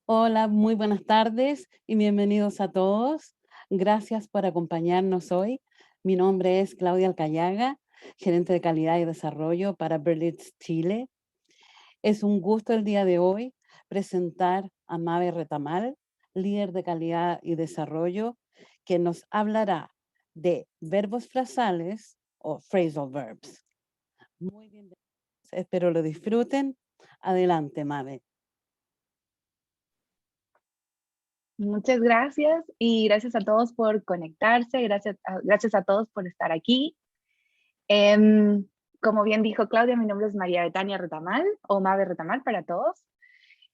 Hola, muy buenas tardes y bienvenidos a todos. Gracias por acompañarnos hoy. Mi nombre es Claudia Alcayaga, gerente de calidad y desarrollo para Berlitz Chile. Es un gusto el día de hoy presentar a Mabe Retamal, líder de calidad y desarrollo, que nos hablará de verbos frasales o phrasal verbs. Muy bien, espero lo disfruten. Adelante, Mabe. Muchas gracias y gracias a todos por conectarse, gracias a todos por estar aquí. Em, Como bien dijo Claudia, mi nombre es María Betania Retamal o Mabe Retamal para todos.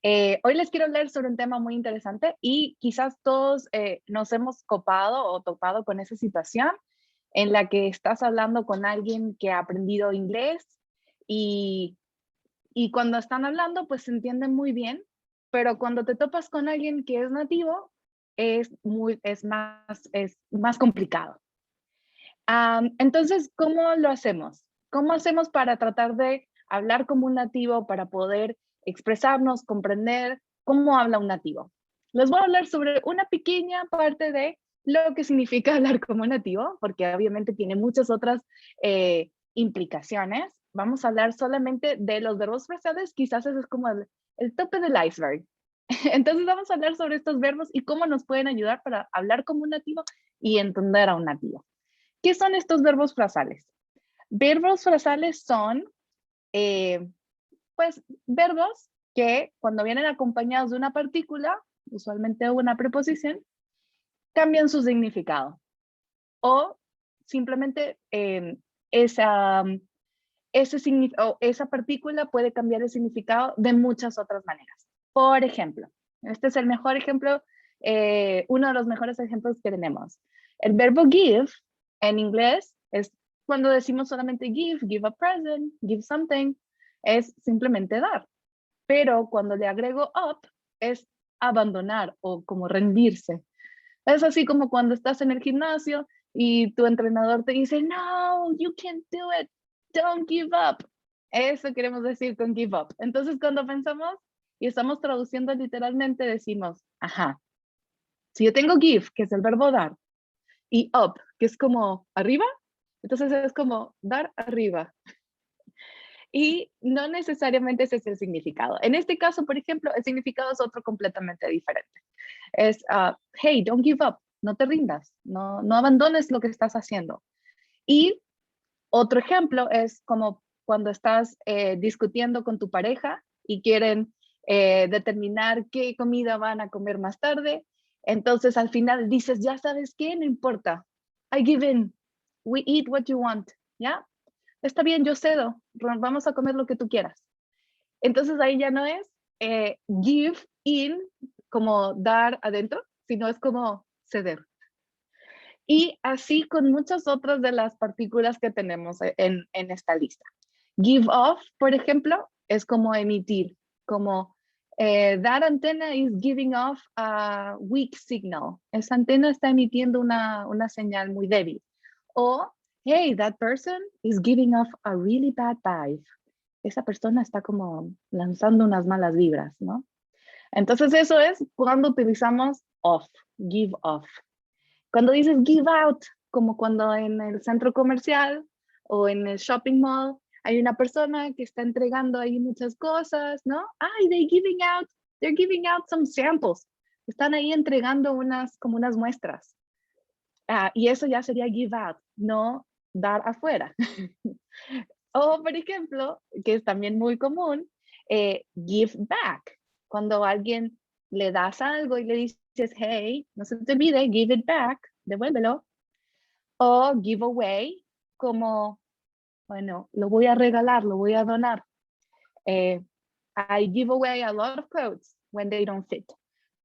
Hoy les quiero hablar sobre un tema muy interesante y quizás todos nos hemos copado o topado con esa situación en la que estás hablando con alguien que ha aprendido inglés y, y cuando están hablando pues se entienden muy bien, pero cuando te topas con alguien que es nativo es más complicado. Entonces, ¿cómo lo hacemos? ¿Cómo hacemos para tratar de hablar como un nativo, para poder expresarnos, comprender cómo habla un nativo? Les voy a hablar sobre una pequeña parte de lo que significa hablar como un nativo, porque obviamente tiene muchas otras implicaciones. Vamos a hablar solamente de los verbos frasales, quizás ese es como el tope del iceberg. Entonces vamos a hablar sobre estos verbos y cómo nos pueden ayudar para hablar como un nativo y entender a un nativo. ¿Qué son estos verbos frasales? Verbos frasales son, pues, verbos que cuando vienen acompañados de una partícula, usualmente una preposición, cambian su significado. O simplemente esa, esa partícula puede cambiar el significado de muchas otras maneras. Por ejemplo, este es el mejor ejemplo, uno de los mejores ejemplos que tenemos. El verbo give en inglés es cuando decimos solamente give a present, give something, es simplemente dar. Pero cuando le agrego up, es abandonar o como rendirse. Es así como cuando estás en el gimnasio y tu entrenador te dice, no, you can't do it, don't give up. Eso queremos decir con give up. Entonces, cuando pensamos y estamos traduciendo literalmente, decimos, ajá, si yo tengo give, que es el verbo dar, y up, que es como arriba, entonces es como dar arriba. Y no necesariamente ese es el significado. En este caso, por ejemplo, el significado es otro completamente diferente. Es, hey, don't give up, no te rindas, no abandones lo que estás haciendo. Y otro ejemplo es como cuando estás discutiendo con tu pareja y quieren determinar qué comida van a comer más tarde. Entonces al final dices, ya sabes qué, no importa. I give in. We eat what you want. ¿Ya? Está bien, yo cedo. Vamos a comer lo que tú quieras. Entonces ahí ya no es give in, como dar adentro, sino es como ceder. Y así con muchas otras de las partículas que tenemos en esta lista. Give off, por ejemplo, es como emitir, como that antenna is giving off a weak signal. Esa antena está emitiendo una señal muy débil. O, hey, that person is giving off a really bad vibe. Esa persona está como lanzando unas malas vibras, ¿no? Entonces eso es cuando utilizamos off, give off. Cuando dices give out, como cuando en el centro comercial o en el shopping mall hay una persona que está entregando ahí muchas cosas, ¿no? Ay, they're giving out some samples. Están ahí entregando como unas muestras. Y eso ya sería give out, no dar afuera. O, por ejemplo, que es también muy común, give back. Cuando a alguien le das algo y le dices, hey, no se te olvide, give it back, devuélvelo. O give away, como, bueno, lo voy a regalar, lo voy a donar. I give away a lot of clothes when they don't fit.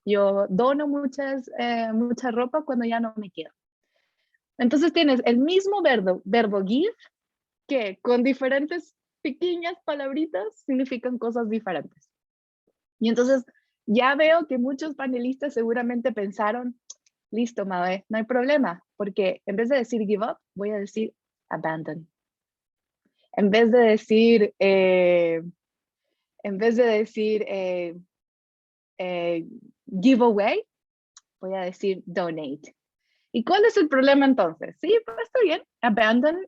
Yo dono mucha ropa cuando ya no me queda. Entonces tienes el mismo verbo give, que con diferentes pequeñas palabritas significan cosas diferentes. Y entonces ya veo que muchos panelistas seguramente pensaron, listo, Mabe, no hay problema, porque en vez de decir give up, voy a decir abandon. En vez de decir, giveaway, voy a decir donate. ¿Y cuál es el problema entonces? Sí, pues está bien. Abandon,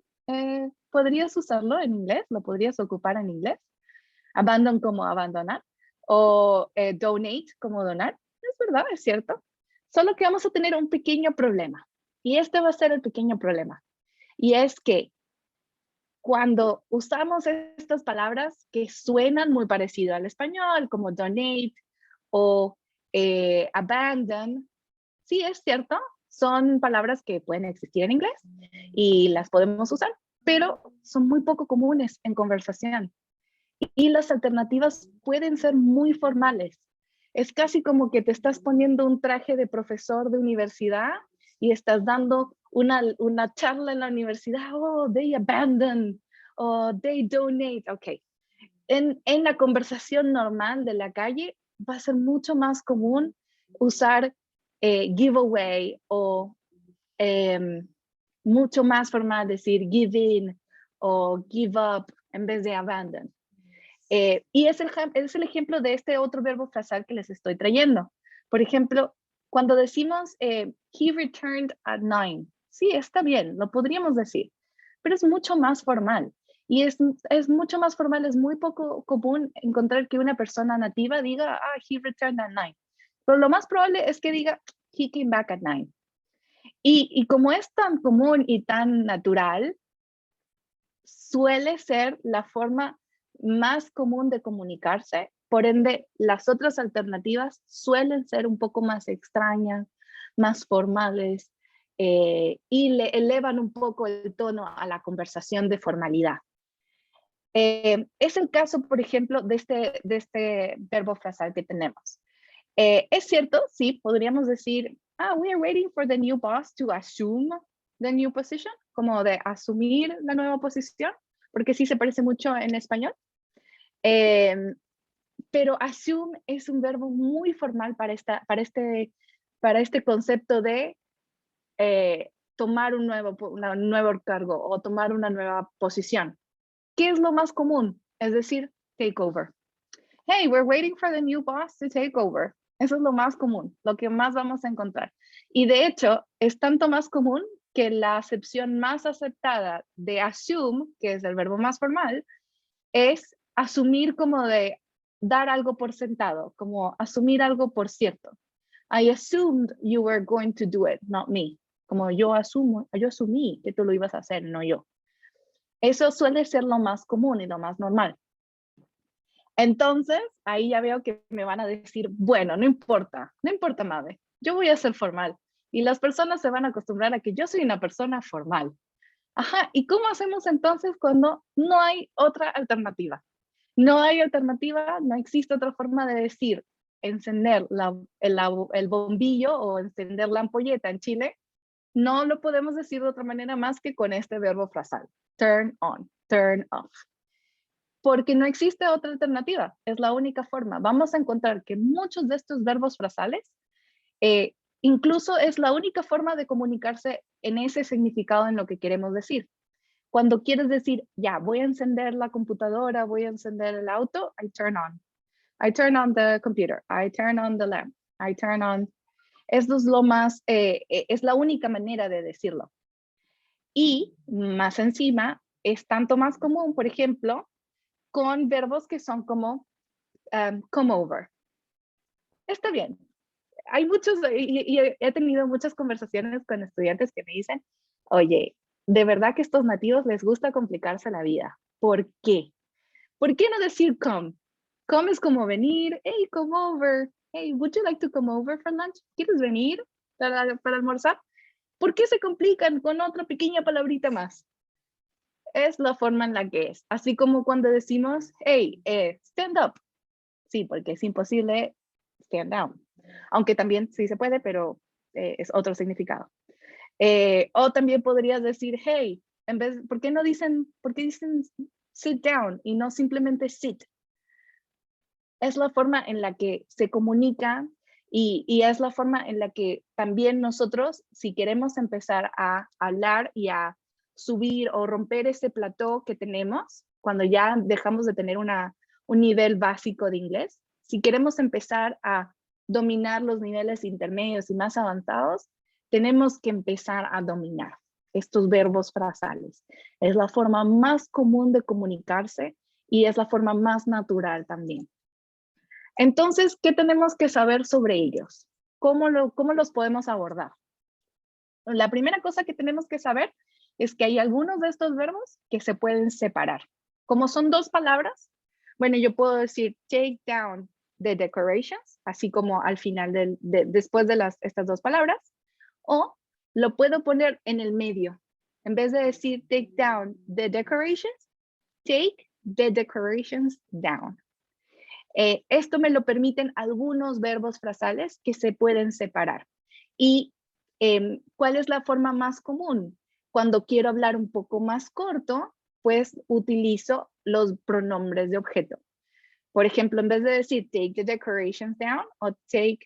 podrías usarlo en inglés, lo podrías ocupar en inglés. Abandon como abandonar o donate como donar. Es verdad, es cierto. Solo que vamos a tener un pequeño problema. Y este va a ser el pequeño problema. Y es que cuando usamos estas palabras que suenan muy parecido al español, como donate o abandon, sí es cierto, son palabras que pueden existir en inglés y las podemos usar, pero son muy poco comunes en conversación. Y las alternativas pueden ser muy formales. Es casi como que te estás poniendo un traje de profesor de universidad y estás dando una charla en la universidad. Oh, they abandon, o they donate. Ok. En la conversación normal de la calle va a ser mucho más común usar giveaway o mucho más formal decir give in o give up en vez de abandon. Y es el ejemplo de este otro verbo frasal que les estoy trayendo. Por ejemplo, cuando decimos he returned at 9, sí, está bien, lo podríamos decir, pero es mucho más formal. Y es mucho más formal, es muy poco común encontrar que una persona nativa diga, he returned at 9. Pero lo más probable es que diga, he came back at 9. Y como es tan común y tan natural, suele ser la forma más común de comunicarse. Por ende, las otras alternativas suelen ser un poco más extrañas, más formales, y le elevan un poco el tono a la conversación de formalidad. Es el caso, por ejemplo, de este verbo frasal que tenemos. Es cierto, sí, podríamos decir, we are waiting for the new boss to assume the new position, como de asumir la nueva posición, porque sí se parece mucho en español. Pero assume es un verbo muy formal para este concepto de tomar un nuevo cargo o tomar una nueva posición. ¿Qué es lo más común? Es decir, take over. Hey, we're waiting for the new boss to take over. Eso es lo más común, lo que más vamos a encontrar. Y de hecho, es tanto más común que la acepción más aceptada de assume, que es el verbo más formal, es asumir como de dar algo por sentado, como asumir algo por cierto. I assumed you were going to do it, not me. Como yo asumí que tú lo ibas a hacer, no yo. Eso suele ser lo más común y lo más normal. Entonces, ahí ya veo que me van a decir, bueno, no importa, Mave, yo voy a ser formal. Y las personas se van a acostumbrar a que yo soy una persona formal. Ajá, ¿y cómo hacemos entonces cuando no hay otra alternativa? No hay alternativa, no existe otra forma de decir encender el bombillo o encender la ampolleta en Chile. No lo podemos decir de otra manera más que con este verbo frasal. Turn on, turn off. Porque no existe otra alternativa, es la única forma. Vamos a encontrar que muchos de estos verbos frasales incluso es la única forma de comunicarse en ese significado en lo que queremos decir. Cuando quieres decir, ya, voy a encender la computadora, voy a encender el auto, I turn on. I turn on the computer, I turn on the lamp, I turn on. Esto es lo más, es la única manera de decirlo. Y más encima, es tanto más común, por ejemplo, con verbos que son como come over. Está bien. Hay muchos, y he tenido muchas conversaciones con estudiantes que me dicen, oye, de verdad que a estos nativos les gusta complicarse la vida. ¿Por qué? ¿Por qué no decir come? Come es como venir, hey, come over. Hey, would you like to come over for lunch? ¿Quieres venir para almorzar? ¿Por qué se complican con otra pequeña palabrita más? Es la forma en la que es. Así como cuando decimos, hey, stand up. Sí, porque es imposible stand down. Aunque también sí se puede, pero es otro significado. O también podrías decir, hey, ¿por qué dicen sit down y no simplemente sit? Es la forma en la que se comunica y es la forma en la que también nosotros, si queremos empezar a hablar y a subir o romper ese plató que tenemos, cuando ya dejamos de tener un nivel básico de inglés, si queremos empezar a dominar los niveles intermedios y más avanzados, tenemos que empezar a dominar estos verbos frasales. Es la forma más común de comunicarse y es la forma más natural también. Entonces, ¿qué tenemos que saber sobre ellos? ¿Cómo los podemos abordar? La primera cosa que tenemos que saber es que hay algunos de estos verbos que se pueden separar. Como son dos palabras, bueno, yo puedo decir take down the decorations, así como al final después de estas dos palabras, o lo puedo poner en el medio. En vez de decir take down the decorations, take the decorations down. Esto me lo permiten algunos verbos frasales que se pueden separar. ¿Y cuál es la forma más común? Cuando quiero hablar un poco más corto, pues utilizo los pronombres de objeto. Por ejemplo, en vez de decir take the decorations down o take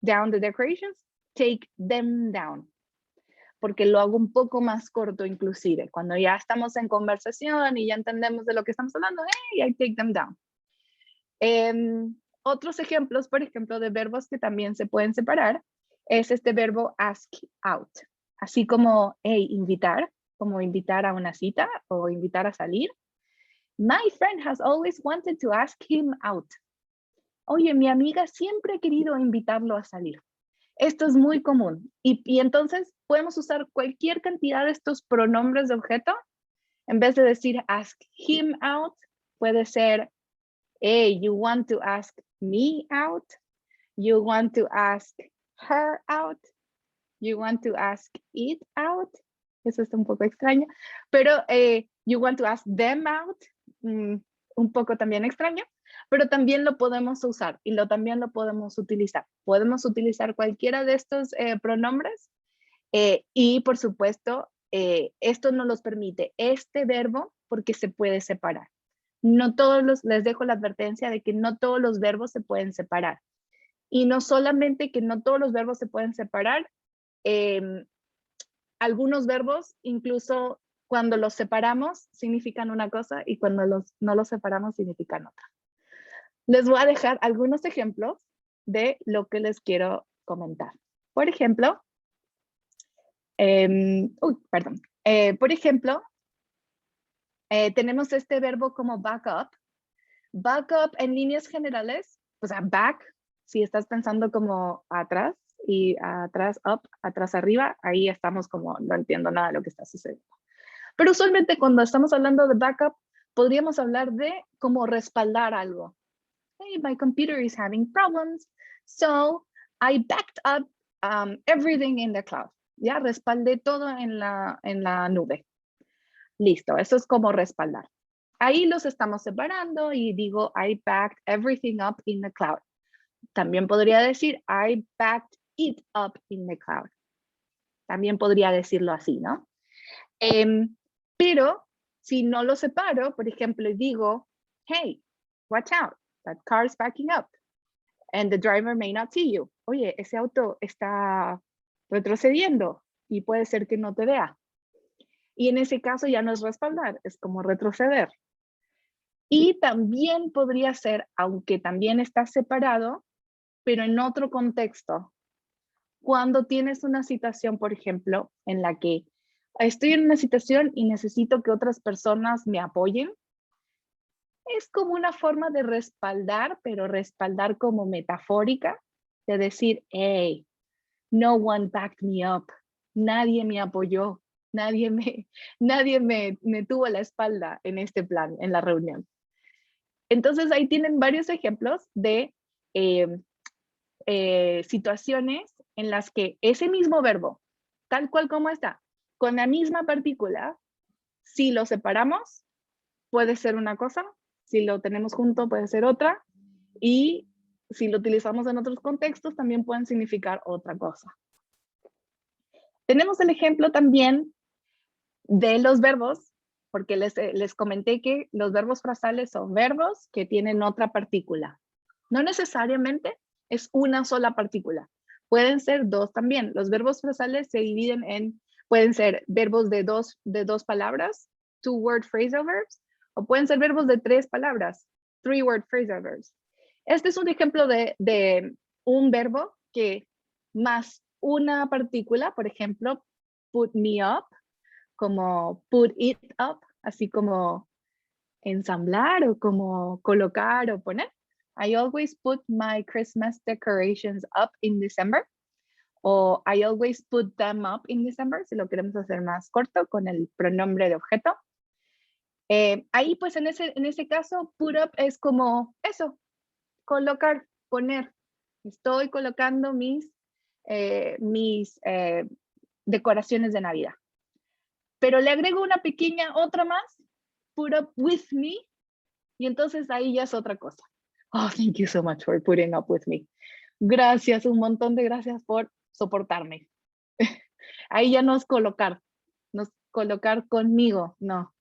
down the decorations, take them down. Porque lo hago un poco más corto inclusive. Cuando ya estamos en conversación y ya entendemos de lo que estamos hablando, hey, I take them down. Otros ejemplos, por ejemplo, de verbos que también se pueden separar, es este verbo ask out. Así como, hey, invitar, como invitar a una cita o invitar a salir. My friend has always wanted to ask him out. Oye, mi amiga siempre ha querido invitarlo a salir. Esto es muy común. Y entonces podemos usar cualquier cantidad de estos pronombres de objeto. En vez de decir ask him out, puede ser, hey, you want to ask me out? You want to ask her out? You want to ask it out? Eso está un poco extraño. Pero you want to ask them out? Un poco también extraño. Pero también lo podemos usar y también lo podemos utilizar. Podemos utilizar cualquiera de estos pronombres y por supuesto esto nos los permite este verbo porque se puede separar. No todos les dejo la advertencia de que no todos los verbos se pueden separar. Y no solamente que no todos los verbos se pueden separar, algunos verbos incluso cuando los separamos significan una cosa y cuando no los separamos significan otra. Les voy a dejar algunos ejemplos de lo que les quiero comentar. Por ejemplo, tenemos este verbo como back up. Back up en líneas generales, o sea, back, si estás pensando como atrás y atrás, up, atrás, arriba, ahí estamos como, no entiendo nada de lo que está sucediendo. Pero usualmente cuando estamos hablando de backup, podríamos hablar de como respaldar algo. Hey, my computer is having problems, so I backed up everything in the cloud. Ya respaldé todo en la nube. Listo, eso es como respaldar. Ahí los estamos separando y digo, I backed everything up in the cloud. También podría decir, I backed it up in the cloud. También podría decirlo así, ¿no? Pero si no lo separo, por ejemplo, digo, hey, watch out, that car is backing up and the driver may not see you. Oye, ese auto está retrocediendo y puede ser que no te vea. Y en ese caso ya no es respaldar, es como retroceder. Y también podría ser, aunque también está separado, pero en otro contexto. Cuando tienes una situación, por ejemplo, en la que estoy en una situación y necesito que otras personas me apoyen, es como una forma de respaldar, pero respaldar como metafórica, de decir, hey, no one backed me up, nadie me apoyó, nadie me tuvo la espalda en este plan, en la reunión. Entonces ahí tienen varios ejemplos de situaciones en las que ese mismo verbo, tal cual como está, con la misma partícula, si lo separamos, puede ser una cosa, si lo tenemos junto puede ser otra, y si lo utilizamos en otros contextos también pueden significar otra cosa. Tenemos el ejemplo también de los verbos, porque les comenté que los verbos frasales son verbos que tienen otra partícula. No necesariamente es una sola partícula. Pueden ser dos también. Los verbos frasales se dividen en, pueden ser verbos de dos palabras, two-word phrasal verbs, o pueden ser verbos de 3 palabras, three-word phrasal verbs. Este es un ejemplo de un verbo que más una partícula, por ejemplo, put me up, como put it up, así como ensamblar o como colocar o poner. I always put my Christmas decorations up in December. O I always put them up in December, si lo queremos hacer más corto con el pronombre de objeto. Ahí pues en ese caso, put up es como eso, colocar, poner. Estoy colocando mis decoraciones de Navidad. Pero le agrego una pequeña otra más, put up with me, y entonces ahí ya es otra cosa. Oh, thank you so much for putting up with me. Gracias, un montón de gracias por soportarme. Ahí ya no es colocar conmigo, no,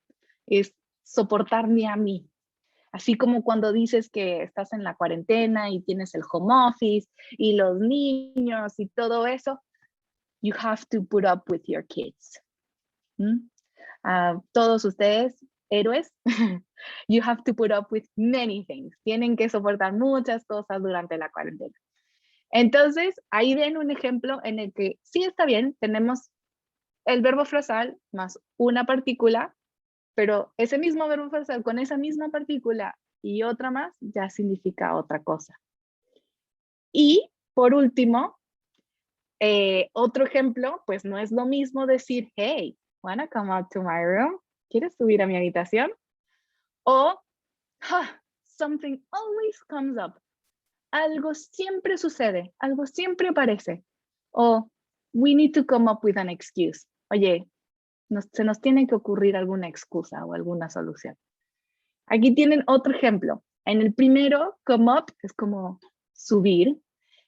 es soportarme a mí. Así como cuando dices que estás en la cuarentena y tienes el home office y los niños y todo eso, you have to put up with your kids. Todos ustedes, héroes, you have to put up with many things. Tienen que soportar muchas cosas durante la cuarentena. Entonces, ahí ven un ejemplo en el que sí está bien, tenemos el verbo frasal más una partícula, pero ese mismo verbo frasal con esa misma partícula y otra más ya significa otra cosa. Y por último, otro ejemplo, pues no es lo mismo decir, hey, wanna come out to my room? ¿Quieres subir a mi habitación? O, something always comes up. Algo siempre sucede, algo siempre aparece. O, we need to come up with an excuse. Oye, se nos tiene que ocurrir alguna excusa o alguna solución. Aquí tienen otro ejemplo. En el primero, come up es como subir.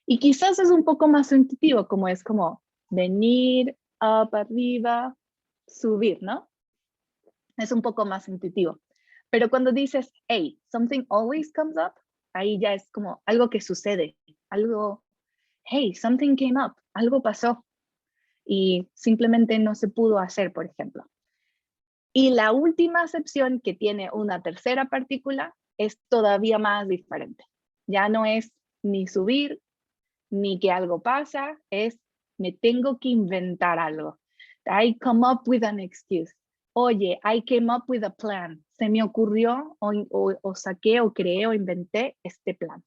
Y quizás es un poco más intuitivo, como es como venir, up, arriba, subir, ¿no? Es un poco más intuitivo. Pero cuando dices, hey, something always comes up, ahí ya es como algo que sucede, algo, hey, something came up, algo pasó y simplemente no se pudo hacer, por ejemplo. Y la última acepción que tiene una tercera partícula es todavía más diferente. Ya no es ni subir, ni que algo pasa, es me tengo que inventar algo. I come up with an excuse. Oye, I came up with a plan. Se me ocurrió o saqué o creé o inventé este plan.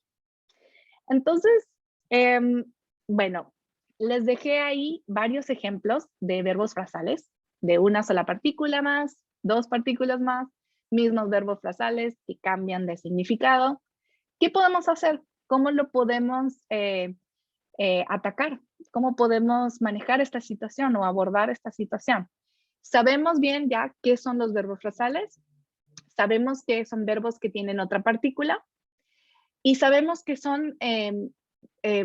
Entonces, bueno, les dejé ahí varios ejemplos de verbos frasales, de una sola partícula más, dos partículas más, mismos verbos frasales que cambian de significado. ¿Qué podemos hacer? ¿Cómo lo podemos atacar? ¿Cómo podemos manejar esta situación o abordar esta situación? Sabemos bien ya qué son los verbos frasales, sabemos que son verbos que tienen otra partícula y sabemos que son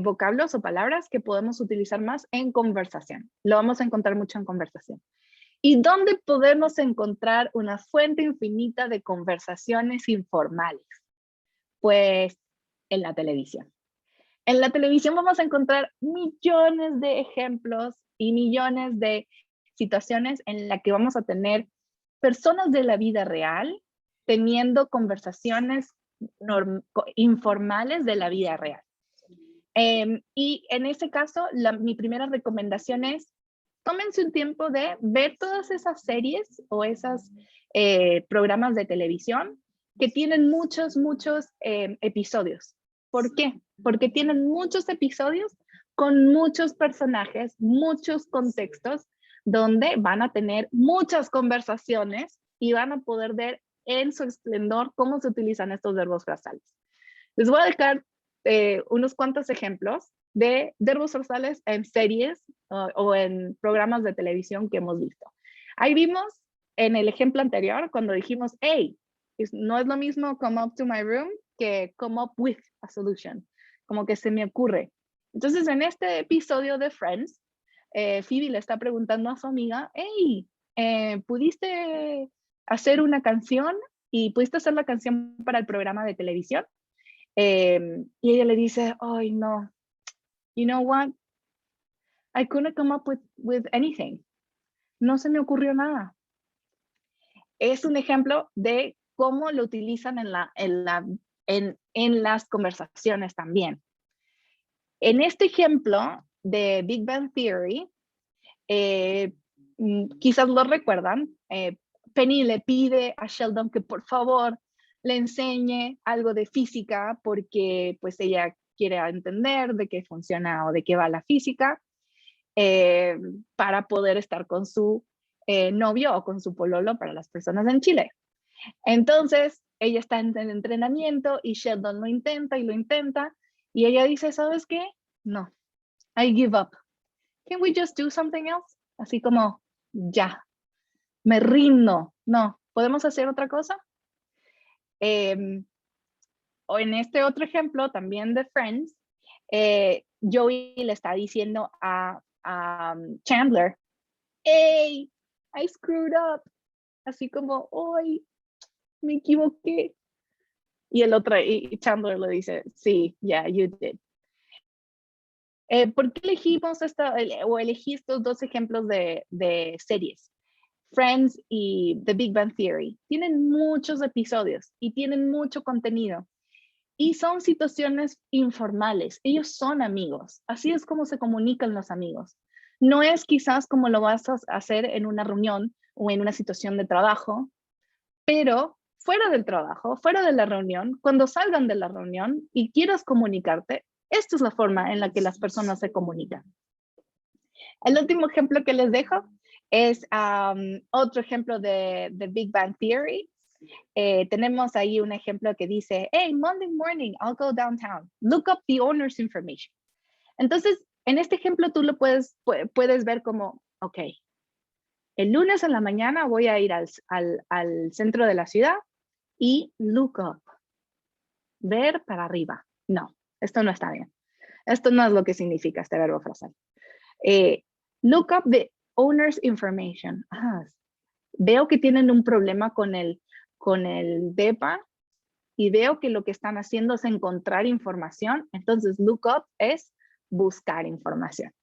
vocablos o palabras que podemos utilizar más en conversación. Lo vamos a encontrar mucho en conversación. ¿Y dónde podemos encontrar una fuente infinita de conversaciones informales? Pues en la televisión. En la televisión vamos a encontrar millones de ejemplos y millones de situaciones en las que vamos a tener personas de la vida real teniendo conversaciones informales de la vida real. Y en ese caso, mi primera recomendación es tómense un tiempo de ver todas esas series o esos programas de televisión que tienen muchos episodios. ¿Por qué? Porque tienen muchos episodios con muchos personajes, muchos contextos, donde van a tener muchas conversaciones y van a poder ver en su esplendor cómo se utilizan estos verbos frasales. Les voy a dejar unos cuantos ejemplos de verbos frasales en series o en programas de televisión que hemos visto. Ahí vimos en el ejemplo anterior cuando dijimos, hey, no es lo mismo come up to my room que come up with a solution, como que se me ocurre. Entonces en este episodio de Friends, Phoebe le está preguntando a su amiga, hey, ¿pudiste hacer una canción y pudiste hacer la canción para el programa de televisión? Y ella le dice, ay, no, you know what? I couldn't come up with anything. No se me ocurrió nada. Es un ejemplo de cómo lo utilizan en las conversaciones también. En este ejemplo de Big Bang Theory, quizás lo recuerdan, Penny le pide a Sheldon que por favor le enseñe algo de física porque pues ella quiere entender de qué funciona o de qué va la física para poder estar con su novio o con su pololo para las personas en Chile. Entonces, ella está en el entrenamiento y Sheldon lo intenta y lo intenta y ella dice, ¿sabes qué? No, I give up. Can we just do something else? Así como, ya, me rindo. No, ¿podemos hacer otra cosa? O en este otro ejemplo, también de Friends, Joey le está diciendo a Chandler, hey, I screwed up. Así como, hoy me equivoqué. Y el otro, y Chandler le dice, sí, yeah, you did. ¿Por qué elegimos elegí estos dos ejemplos de series? Friends y The Big Bang Theory. Tienen muchos episodios y tienen mucho contenido. Y son situaciones informales. Ellos son amigos. Así es como se comunican los amigos. No es quizás como lo vas a hacer en una reunión o en una situación de trabajo, pero fuera del trabajo, fuera de la reunión, cuando salgan de la reunión y quieras comunicarte, esta es la forma en la que las personas se comunican. El último ejemplo que les dejo es otro ejemplo de Big Bang Theory. Tenemos ahí un ejemplo que dice, hey, Monday morning, I'll go downtown. Look up the owner's information. Entonces, en este ejemplo tú lo puedes ver como, ok, el lunes en la mañana voy a ir al centro de la ciudad y look up, ver para arriba. No, esto no está bien. Esto no es lo que significa este verbo frasal. Look up the owner's information. Veo que tienen un problema con el DEPA y veo que lo que están haciendo es encontrar información. Entonces, look up es buscar información.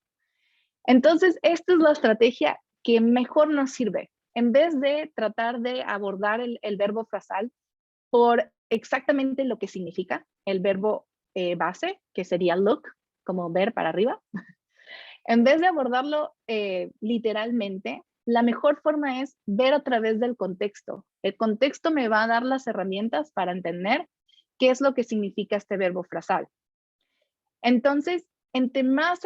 Entonces, esta es la estrategia que mejor nos sirve. En vez de tratar de abordar el verbo frasal por exactamente lo que significa, el verbo base, que sería look, como ver para arriba. En vez de abordarlo literalmente, la mejor forma es ver a través del contexto. El contexto me va a dar las herramientas para entender qué es lo que significa este verbo frasal. Entonces, entre más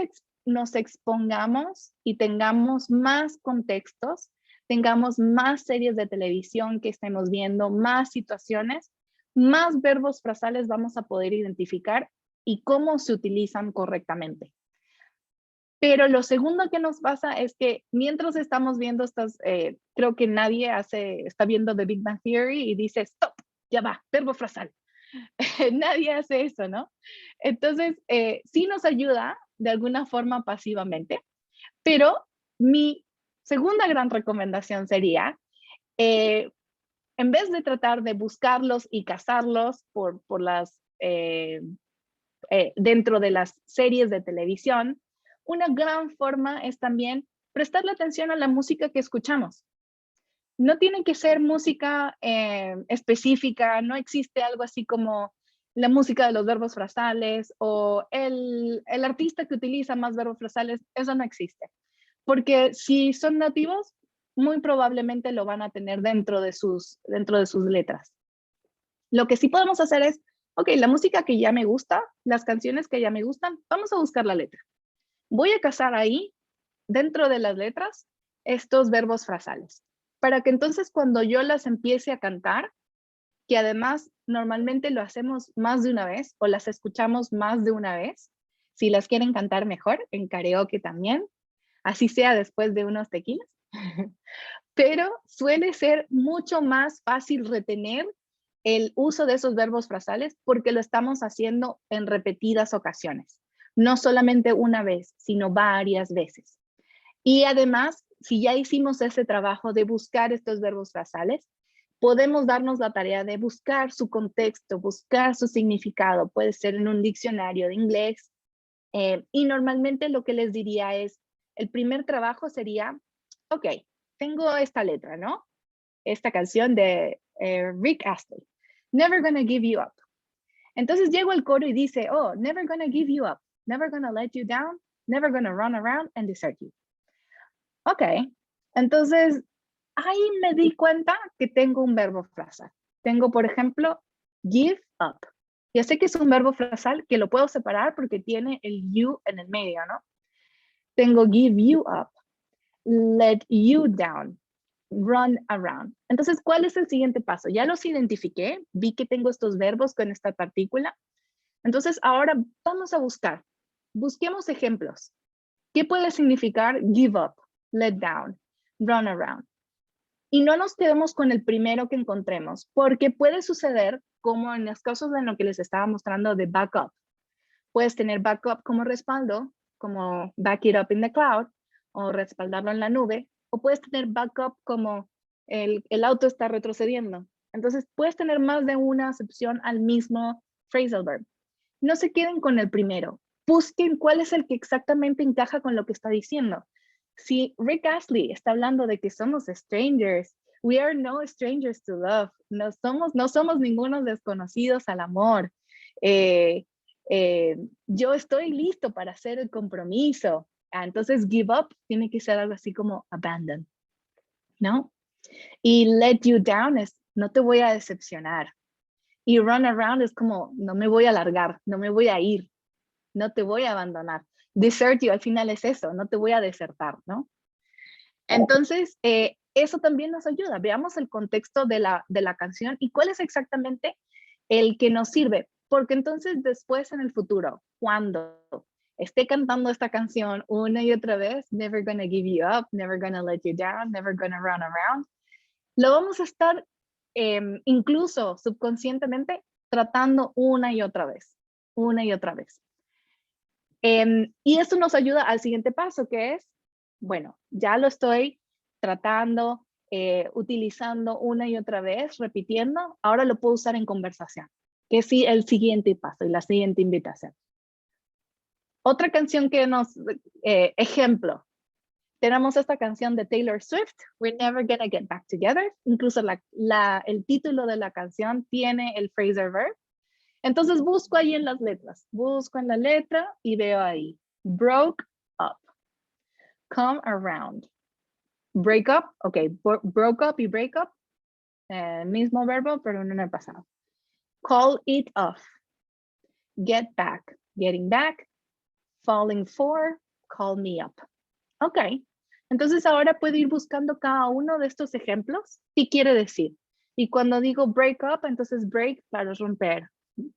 nos expongamos y tengamos más contextos, tengamos más series de televisión que estemos viendo, más situaciones, más verbos frasales vamos a poder identificar y cómo se utilizan correctamente. Pero lo segundo que nos pasa es que mientras estamos viendo estas, creo que nadie está viendo The Big Bang Theory y dice, stop, ya va, verbo frasal. Nadie hace eso, ¿no? Entonces, sí nos ayuda de alguna forma pasivamente, pero mi segunda gran recomendación sería, en vez de tratar de buscarlos y cazarlos dentro de las series de televisión, una gran forma es también prestarle atención a la música que escuchamos. No tiene que ser música específica, no existe algo así como la música de los verbos frasales o el artista que utiliza más verbos frasales, eso no existe. Porque si son nativos, muy probablemente lo van a tener dentro de sus letras. Lo que sí podemos hacer es, ok, la música que ya me gusta, las canciones que ya me gustan, vamos a buscar la letra. Voy a cazar ahí, dentro de las letras, estos verbos frasales, para que entonces cuando yo las empiece a cantar, que además normalmente lo hacemos más de una vez o las escuchamos más de una vez, si las quieren cantar mejor, en karaoke también, así sea después de unos tequilas, pero suele ser mucho más fácil retener el uso de esos verbos frasales porque lo estamos haciendo en repetidas ocasiones. No solamente una vez, sino varias veces. Y además, si ya hicimos ese trabajo de buscar estos verbos frasales, podemos darnos la tarea de buscar su contexto, buscar su significado. Puede ser en un diccionario de inglés. Y normalmente lo que les diría es, el primer trabajo sería, ok, tengo esta letra, ¿no? Esta canción de Rick Astley, Never Gonna Give You Up. Entonces llego al coro y dice, oh, Never Gonna Give You Up. never gonna let you down, never gonna run around and desert you. Ok, entonces ahí me di cuenta que tengo un verbo frasal. Tengo, por ejemplo, give up. Ya sé que es un verbo frasal que lo puedo separar porque tiene el you en el medio, ¿no? Tengo give you up, let you down, run around. Entonces, ¿cuál es el siguiente paso? Ya los identifiqué, vi que tengo estos verbos con esta partícula. Entonces, ahora vamos a buscar. Busquemos ejemplos. ¿Qué puede significar give up, let down, run around? Y no nos quedemos con el primero que encontremos, porque puede suceder como en los casos de lo que les estaba mostrando de backup. Puedes tener backup como respaldo, como back it up in the cloud, o respaldarlo en la nube, o puedes tener backup como el auto está retrocediendo. Entonces, puedes tener más de una acepción al mismo phrasal verb. No se queden con el primero. Busquen cuál es el que exactamente encaja con lo que está diciendo. Si Rick Astley está hablando de que somos strangers, we are no strangers to love. No somos ningunos desconocidos al amor. Yo estoy listo para hacer el compromiso. Entonces, give up tiene que ser algo así como abandon, ¿no? Y let you down es no te voy a decepcionar. Y run around es como no me voy a largar, no me voy a ir, no te voy a abandonar. Desert you al final es eso, no te voy a desertar, ¿no? Entonces, eso también nos ayuda. Veamos el contexto de la canción y cuál es exactamente el que nos sirve. Porque entonces después en el futuro, cuando esté cantando esta canción una y otra vez, never gonna give you up, never gonna let you down, never gonna run around, lo vamos a estar incluso subconscientemente tratando una y otra vez, una y otra vez. Y esto nos ayuda al siguiente paso, que es, bueno, ya lo estoy tratando, utilizando una y otra vez, repitiendo, ahora lo puedo usar en conversación, que es el siguiente paso y la siguiente invitación. Otra canción que ejemplo, tenemos esta canción de Taylor Swift, We're Never Gonna Get Back Together, incluso el título de la canción tiene el phrasal verb. Entonces busco ahí en las letras, busco en la letra y veo ahí, broke up, come around, break up, ok, broke up y break up, mismo verbo, pero no en el pasado. Call it off, get back, getting back, falling for, call me up. Ok, entonces ahora puedo ir buscando cada uno de estos ejemplos, ¿qué quiere decir? Y cuando digo break up, entonces break, claro, es romper.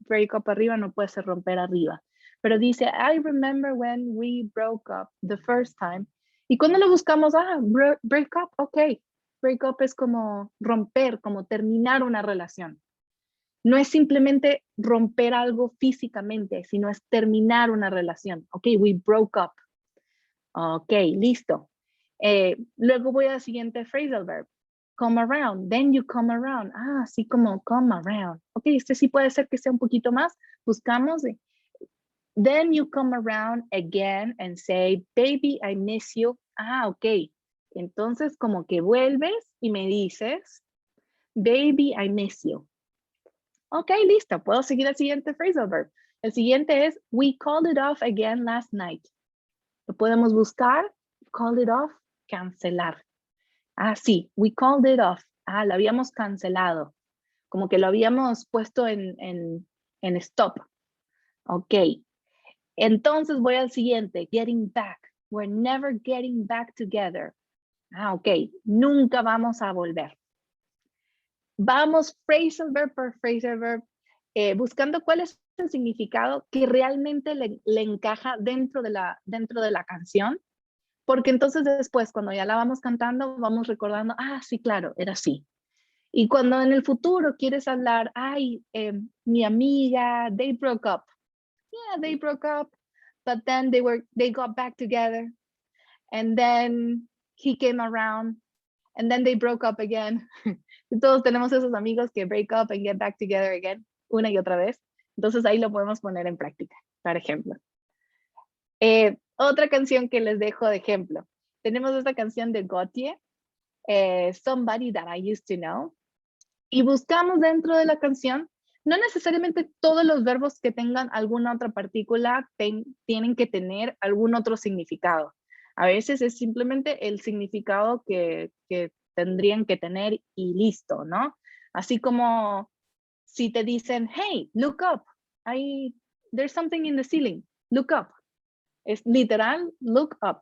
Break up arriba no puede ser romper arriba. Pero dice, I remember when we broke up the first time. Y cuando lo buscamos, break up, ok. Break up es como romper, como terminar una relación. No es simplemente romper algo físicamente, sino es terminar una relación. Ok, we broke up. Ok, listo. Luego voy al siguiente phrasal verb. Come around, then you come around. Así como come around. Ok, este sí puede ser que sea un poquito más. Buscamos. Then you come around again and say, baby, I miss you. Ok. Entonces como que vuelves y me dices, baby, I miss you. Ok, listo. Puedo seguir el siguiente phrasal verb. El siguiente es, we called it off again last night. Lo podemos buscar, call it off, cancelar. Sí, we called it off. Lo habíamos cancelado. Como que lo habíamos puesto en stop. Ok. Entonces voy al siguiente, getting back. We're never getting back together. Ok. Nunca vamos a volver. Vamos phrasal verb por phrasal verb, buscando cuál es el significado que realmente le encaja dentro de la canción. Porque entonces después, cuando ya la vamos cantando, vamos recordando, sí, claro, era así. Y cuando en el futuro quieres hablar, mi amiga, they broke up. Yeah, they broke up, but then they got back together. And then he came around, and then they broke up again. Y todos tenemos esos amigos que break up and get back together again, una y otra vez. Entonces ahí lo podemos poner en práctica, por ejemplo. Otra canción que les dejo de ejemplo. Tenemos esta canción de Gotye, Somebody That I Used to Know. Y buscamos dentro de la canción No necesariamente todos los verbos que tengan alguna otra partícula tienen que tener algún otro significado. A veces es simplemente el significado que tendrían que tener y listo, ¿no? Así como si te dicen, hey, look up, there's something in the ceiling, look up. Es literal, look up.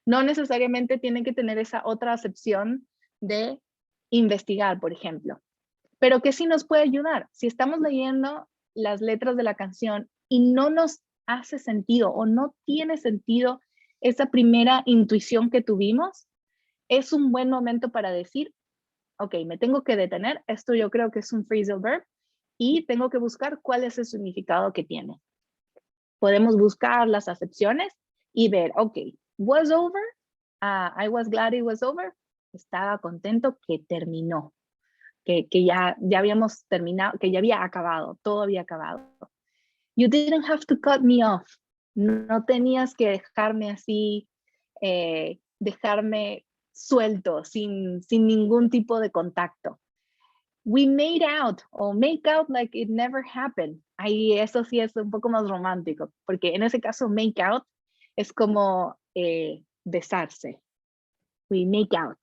No necesariamente tienen que tener esa otra acepción de investigar, por ejemplo. Pero que sí nos puede ayudar. Si estamos leyendo las letras de la canción y no nos hace sentido o no tiene sentido esa primera intuición que tuvimos, es un buen momento para decir, ok, me tengo que detener, esto yo creo que es un phrasal verb y tengo que buscar cuál es el significado que tiene. Podemos buscar las acepciones y ver, ok, was over, I was glad it was over, estaba contento que terminó, que ya habíamos terminado, que ya había acabado, todo había acabado. You didn't have to cut me off, no tenías que dejarme así, dejarme suelto, sin ningún tipo de contacto. We made out, o make out like it never happened. Ahí eso sí es un poco más romántico, porque en ese caso make out es como besarse. We make out.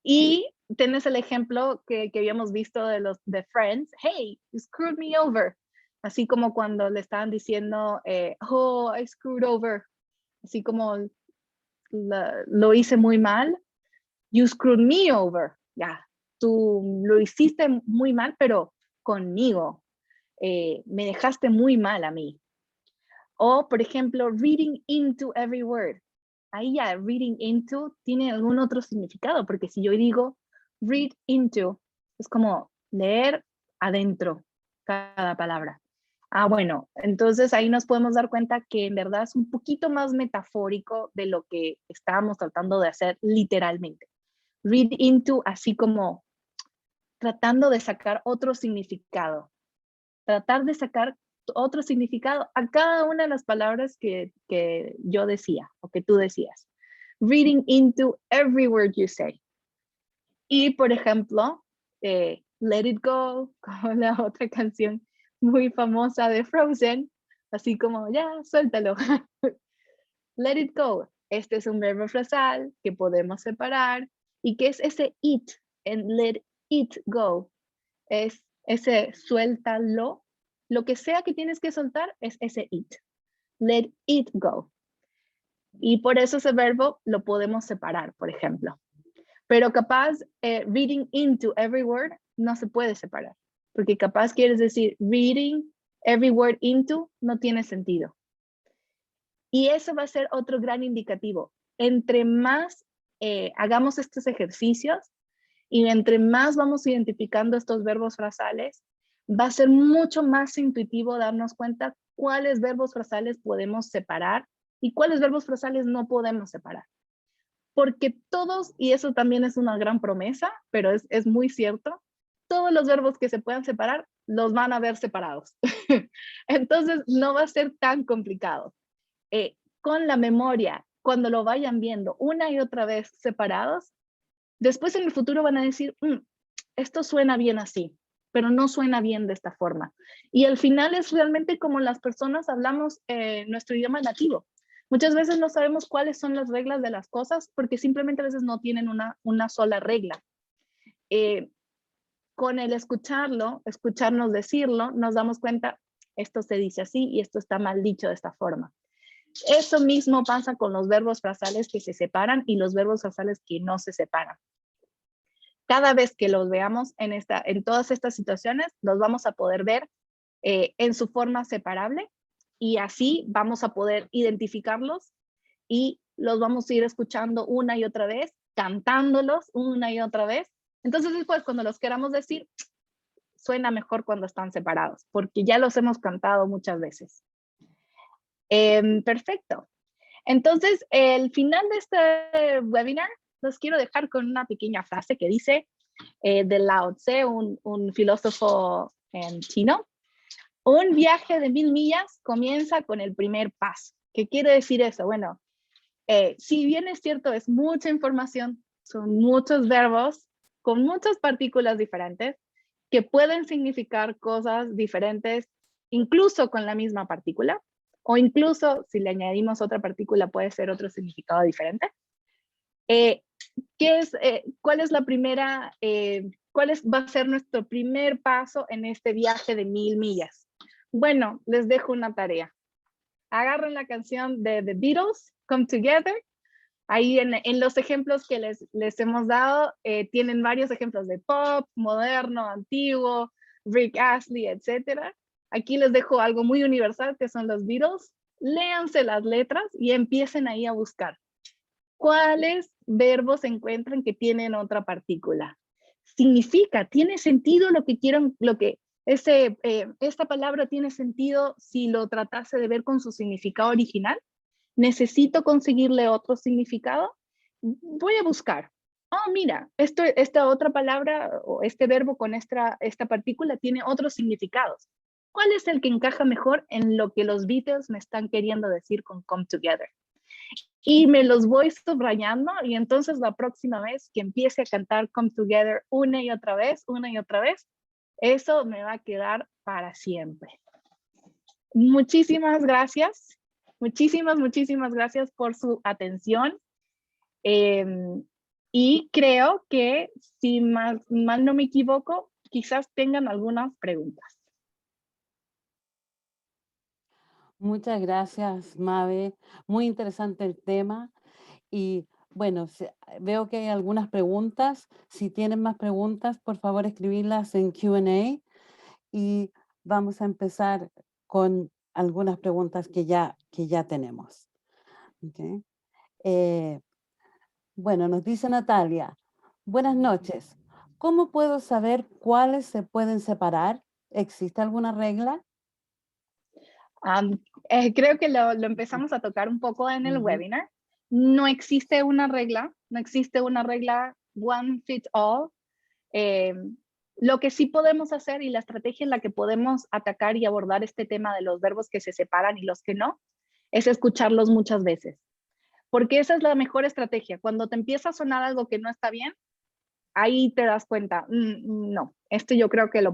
Y tienes el ejemplo que habíamos visto de Friends. Hey, you screwed me over. Así como cuando le estaban diciendo, oh, I screwed over. Así como lo hice muy mal. You screwed me over. Ya, tú lo hiciste muy mal, pero conmigo. Me dejaste muy mal a mí. O, por ejemplo, reading into every word. Ahí ya, reading into tiene algún otro significado, porque si yo digo read into, es como leer adentro cada palabra. Ah, bueno, entonces ahí nos podemos dar cuenta que en verdad es un poquito más metafórico de lo que estábamos tratando de hacer literalmente. Read into, así como tratando de sacar otro significado. Tratar de sacar otro significado a cada una de las palabras que yo decía o que tú decías. Reading into every word you say. Y, por ejemplo, Let It Go, como la otra canción muy famosa de Frozen, así como, ya, suéltalo. Let it go. Este es un verbo frasal que podemos separar y que es ese it en let it go. Es ese suéltalo. Lo que sea que tienes que soltar es ese it. Let it go. Y por eso ese verbo lo podemos separar, por ejemplo. Pero capaz, reading into every word no se puede separar. Porque capaz quieres decir reading every word into, no tiene sentido. Y eso va a ser otro gran indicativo. Entre más hagamos estos ejercicios y entre más vamos identificando estos verbos frasales, va a ser mucho más intuitivo darnos cuenta cuáles verbos frasales podemos separar y cuáles verbos frasales no podemos separar. Porque todos, y eso también es una gran promesa, pero es muy cierto, todos los verbos que se puedan separar los van a ver separados. Entonces no va a ser tan complicado. Con la memoria, cuando lo vayan viendo una y otra vez separados, después en el futuro van a decir, esto suena bien así, pero no suena bien de esta forma. Y al final es realmente como las personas hablamos nuestro idioma nativo. Muchas veces no sabemos cuáles son las reglas de las cosas porque simplemente a veces no tienen una sola regla. Con el escucharnos decirlo, nos damos cuenta, esto se dice así y esto está mal dicho de esta forma. Eso mismo pasa con los verbos frasales que se separan y los verbos frasales que no se separan. Cada vez que los veamos en todas estas situaciones, los vamos a poder ver en su forma separable y así vamos a poder identificarlos y los vamos a ir escuchando una y otra vez, cantándolos una y otra vez. Entonces después cuando los queramos decir, suena mejor cuando están separados, porque ya los hemos cantado muchas veces. Perfecto. Entonces, el final de este webinar los quiero dejar con una pequeña frase que dice de Lao Tse, un filósofo chino. Un viaje de 1000 millas comienza con el primer paso. ¿Qué quiere decir eso? Bueno, si bien es cierto, es mucha información, son muchos verbos con muchas partículas diferentes, que pueden significar cosas diferentes, incluso con la misma partícula, o incluso si le añadimos otra partícula puede ser otro significado diferente. ¿Cuál es la primera, va a ser nuestro primer paso en este viaje de 1000 millas? Bueno, les dejo una tarea. Agarren la canción de The Beatles, Come Together. Ahí en los ejemplos que les hemos dado, tienen varios ejemplos de pop, moderno, antiguo, Rick Astley, etc. Aquí les dejo algo muy universal que son los Beatles. Léanse las letras y empiecen ahí a buscar. ¿Cuáles verbos se encuentran que tienen otra partícula? Significa, tiene sentido lo que quieren, esta palabra tiene sentido si lo tratase de ver con su significado original. ¿Necesito conseguirle otro significado? Voy a buscar. Oh, mira, esta otra palabra o este verbo con esta partícula tiene otros significados. ¿Cuál es el que encaja mejor en lo que los Beatles me están queriendo decir con Come Together? Y me los voy subrayando y entonces la próxima vez que empiece a cantar Come Together una y otra vez, eso me va a quedar para siempre. Muchísimas gracias. Muchísimas gracias por su atención. Y creo que, si mal no me equivoco, quizás tengan algunas preguntas. Muchas gracias, Mabe. Muy interesante el tema. Y bueno, veo que hay algunas preguntas. Si tienen más preguntas, por favor, escribirlas en Q&A. Y vamos a empezar con algunas preguntas que ya tenemos. Okay. Bueno, nos dice Natalia, buenas noches. ¿Cómo puedo saber cuáles se pueden separar? ¿Existe alguna regla? Creo que lo empezamos a tocar un poco en el webinar. No existe una regla one fit all. Lo que sí podemos hacer y la estrategia en la que podemos atacar y abordar este tema de los verbos que se separan y los que no, es escucharlos muchas veces. Porque esa es la mejor estrategia. Cuando te empieza a sonar algo que no está bien, ahí te das cuenta, no, este yo creo que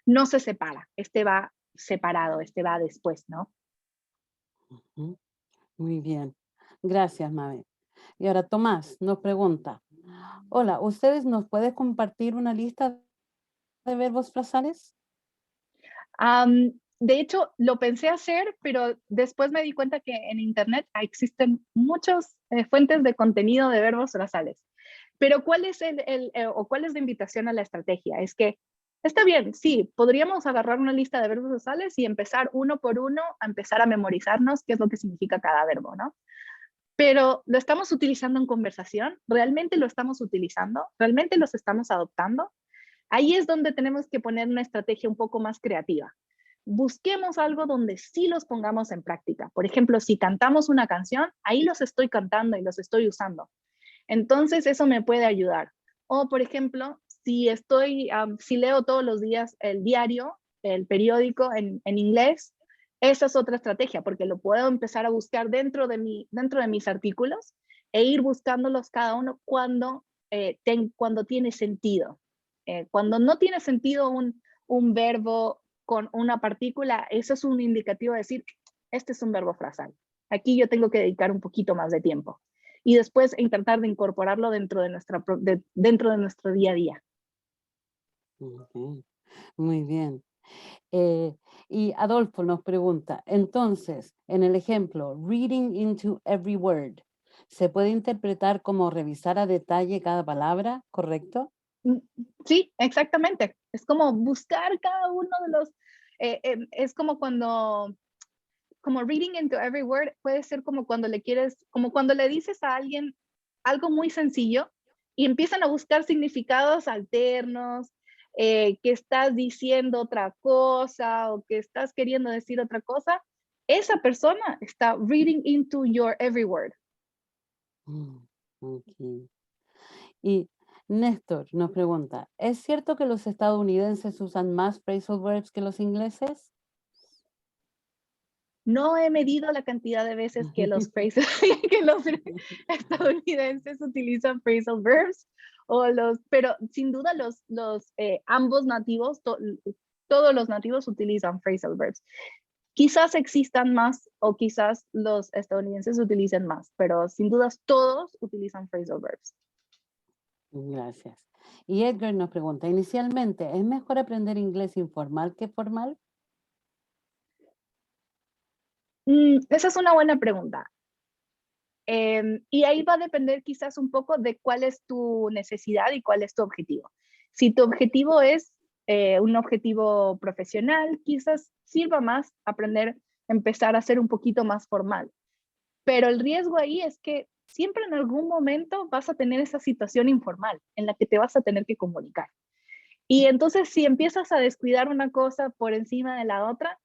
no se separa, este va separado, este va después, ¿no? Muy bien. Gracias, Mabe. Y ahora Tomás nos pregunta, hola, ¿ustedes nos pueden compartir una lista de verbos frasales? De hecho, lo pensé hacer, pero después me di cuenta que en Internet existen muchas fuentes de contenido de verbos frasales. Pero ¿cuál es cuál es la invitación a la estrategia? Es que está bien, sí, podríamos agarrar una lista de verbos frasales y empezar uno por uno a empezar a memorizarnos qué es lo que significa cada verbo, ¿no? Pero ¿lo estamos utilizando en conversación? ¿Realmente lo estamos utilizando? ¿Realmente los estamos adoptando? Ahí es donde tenemos que poner una estrategia un poco más creativa. Busquemos algo donde sí los pongamos en práctica. Por ejemplo, si cantamos una canción, ahí los estoy cantando y los estoy usando. Entonces, eso me puede ayudar. O, por ejemplo, si leo todos los días el diario, el periódico en inglés, esa es otra estrategia, porque lo puedo empezar a buscar dentro de mis artículos e ir buscándolos cada uno cuando tiene sentido. Cuando no tiene sentido un verbo con una partícula, eso es un indicativo de decir, este es un verbo frasal. Aquí yo tengo que dedicar un poquito más de tiempo. Y después intentar de incorporarlo dentro de nuestro día a día. Muy bien. Y Adolfo nos pregunta, entonces, en el ejemplo, reading into every word, ¿se puede interpretar como revisar a detalle cada palabra, correcto? Sí, exactamente. Es como buscar cada uno de los, es como reading into every word puede ser como cuando le dices a alguien algo muy sencillo y empiezan a buscar significados alternos, que estás diciendo otra cosa o que estás queriendo decir otra cosa. Esa persona está reading into your every word. Okay. Y Néstor nos pregunta, ¿es cierto que los estadounidenses usan más phrasal verbs que los ingleses? No he medido la cantidad de veces que los phrases, que los estadounidenses utilizan phrasal verbs, pero sin duda ambos nativos, todos los nativos utilizan phrasal verbs. Quizás existan más o quizás los estadounidenses utilicen más, pero sin dudas todos utilizan phrasal verbs. Gracias. Y Edgar nos pregunta, inicialmente, ¿es mejor aprender inglés informal que formal? Esa es una buena pregunta. Y ahí va a depender quizás un poco de cuál es tu necesidad y cuál es tu objetivo. Si tu objetivo es un objetivo profesional, quizás sirva más empezar a ser un poquito más formal. Pero el riesgo ahí es que siempre en algún momento vas a tener esa situación informal en la que te vas a tener que comunicar. Y entonces si empiezas a descuidar una cosa por encima de la otra,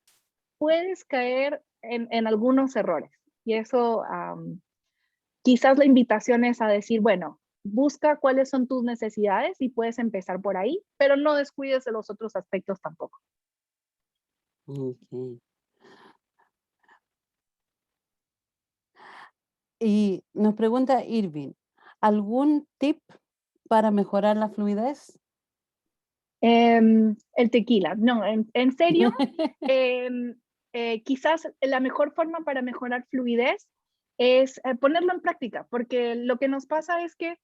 puedes caer en algunos errores. Y eso... quizás la invitación es a decir, bueno, busca cuáles son tus necesidades y puedes empezar por ahí, pero no descuides de los otros aspectos tampoco. Ok. Y nos pregunta Irving, ¿algún tip para mejorar la fluidez? El tequila, no, en serio, quizás la mejor forma para mejorar fluidez es ponerlo en práctica, porque lo que nos pasa es que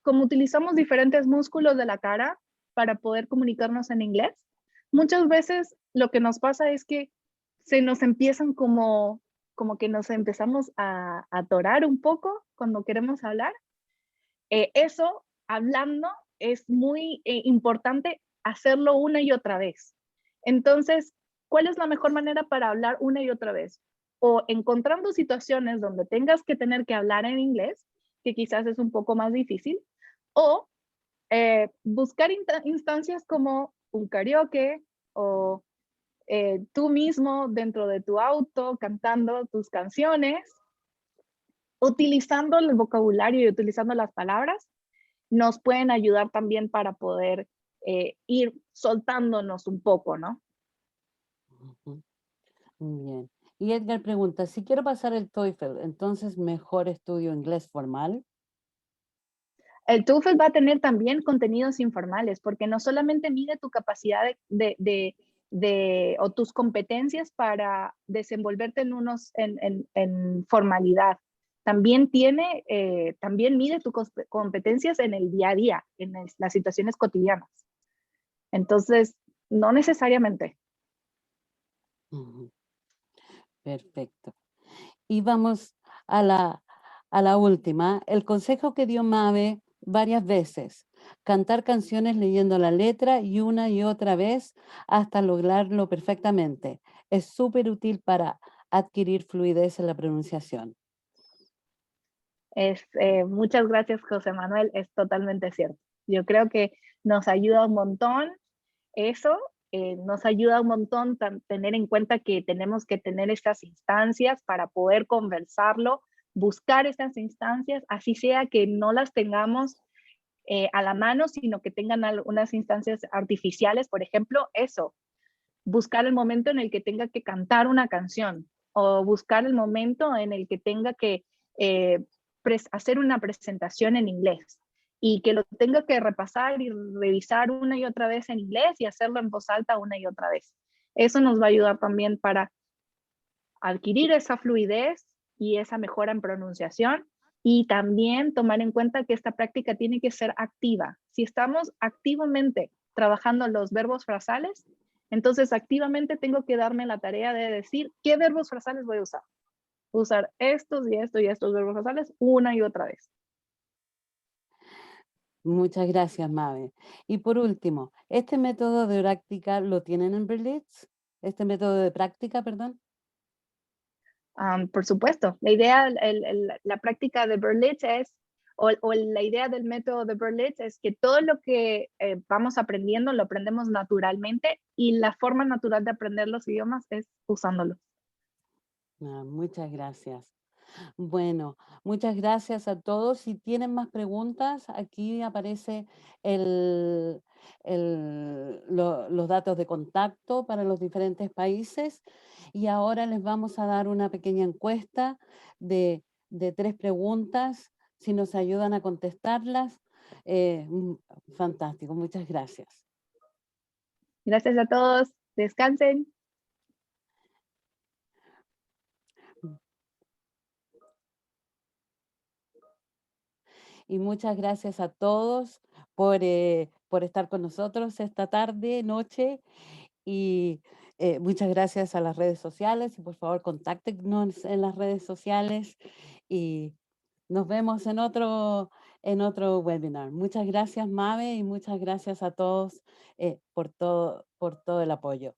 como utilizamos diferentes músculos de la cara para poder comunicarnos en inglés, muchas veces lo que nos pasa es que se nos empiezan como que nos empezamos a atorar un poco cuando queremos hablar. Eso, hablando, es muy importante hacerlo una y otra vez. Entonces, ¿cuál es la mejor manera para hablar una y otra vez? O encontrando situaciones donde tengas que tener que hablar en inglés, que quizás es un poco más difícil, o buscar instancias como un karaoke o tú mismo dentro de tu auto cantando tus canciones, utilizando el vocabulario y utilizando las palabras, nos pueden ayudar también para poder ir soltándonos un poco, ¿no? Ujú. Muy bien. Y Edgar pregunta, si quiero pasar el TOEFL, entonces mejor estudio inglés formal. El TOEFL va a tener también contenidos informales, porque no solamente mide tu capacidad o tus competencias para desenvolverte en formalidad. También también mide tus competencias en el día a día, en las situaciones cotidianas. Entonces, no necesariamente. Ujú. Perfecto. Y vamos a la última. El consejo que dio Mabe varias veces, cantar canciones leyendo la letra y otra vez hasta lograrlo perfectamente. Es súper útil para adquirir fluidez en la pronunciación. Muchas gracias, José Manuel. Es totalmente cierto. Yo creo que nos ayuda un montón eso, nos ayuda un montón tener en cuenta que tenemos que tener estas instancias para poder conversarlo, buscar estas instancias, así sea que no las tengamos a la mano, sino que tengan algunas instancias artificiales, por ejemplo, eso, buscar el momento en el que tenga que cantar una canción o buscar el momento en el que tenga que eh, hacer una presentación en inglés y que lo tenga que repasar y revisar una y otra vez en inglés y hacerlo en voz alta una y otra vez. Eso nos va a ayudar también para adquirir esa fluidez y esa mejora en pronunciación y también tomar en cuenta que esta práctica tiene que ser activa. Si estamos activamente trabajando los verbos frasales, entonces activamente tengo que darme la tarea de decir qué verbos frasales voy a usar. Usar estos y estos verbos frasales una y otra vez. Muchas gracias, Mabe. Y por último, ¿este método de práctica lo tienen en Berlitz? ¿Este método de práctica, perdón? Por supuesto, la idea, la práctica de Berlitz o la idea del método de Berlitz es que todo lo que vamos aprendiendo lo aprendemos naturalmente y la forma natural de aprender los idiomas es usándolo. Muchas gracias. Bueno, muchas gracias a todos. Si tienen más preguntas, aquí aparece los datos de contacto para los diferentes países. Y ahora les vamos a dar una pequeña encuesta de 3 preguntas. Si nos ayudan a contestarlas, fantástico. Muchas gracias. Gracias a todos. Descansen. Y muchas gracias a todos por estar con nosotros esta tarde, noche. Y muchas gracias a las redes sociales y por favor contáctenos en las redes sociales y nos vemos en otro webinar. Muchas gracias, Mabe, y muchas gracias a todos por todo el apoyo.